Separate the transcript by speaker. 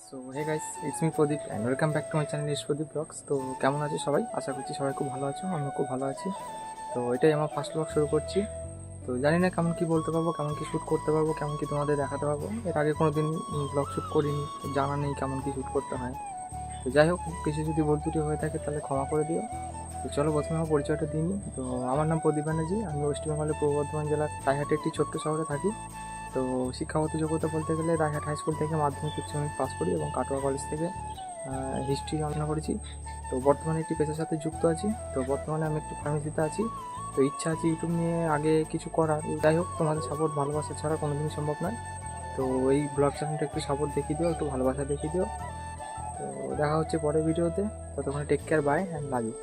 Speaker 1: So hey guys, it's me Pradip and welcome back to my channel it's Pradip vlogs. তো কেমন আছো সবাই? আশা করছি সবাই খুব ভালো আছো, আমিও খুব ভালো আছি। তো এটাই আমার ফার্স্ট ব্লগ শুরু করছি। তো জানি না কেমন কি বলতে পারবো, কেমন কি শ্যুট করতে পারবো, কেমন কি তোমাদের দেখাতে পারবো। এর আগে কোনো দিন ব্লগ শ্যুট করিনি, তো জানা নেই কেমন কি শ্যুট করতে হয়। তো যাই হোক, কিছু যদি ভুল ত্রুটি হয়ে থাকে তাহলে ক্ষমা করে দিও। তো চলো প্রথমে আমার পরিচয়টা দিই নিই। তো আমার নাম প্রদীপ ব্যানার্জি, আমি ওয়েস্ট বেঙ্গলের পূর্ব বর্ধমান জেলার রায়হাটে একটি ছোট্ট শহরে থাকি। তো শিক্ষাগত যোগ্যতা বলতে গেলে রায়হাট হাই স্কুল থেকে মাধ্যমিক উচ্চ মাধ্যমিক পাস করি এবং কাটোয়া কলেজ থেকে হিস্ট্রি অধ্যয়ন করেছি। তো বর্তমানে একটি পেশার সাথে যুক্ত আছি। তো বর্তমানে আমি একটু ফার্মেসিতে আছি। তো ইচ্ছা আছে ইউটিউব নিয়ে আগে কিছু করার। যাই হোক, তোমাদের সাপোর্ট ভালোবাসা ছাড়া কোনোদিনই সম্ভব নয়। তো এই ব্লগ চ্যানেলটা একটু সাপোর্ট দেখিয়ে দিও, একটু ভালোবাসা দেখিয়ে দিও। তো দেখা হচ্ছে পরের ভিডিওতে। ততক্ষণে take care, bye and love you.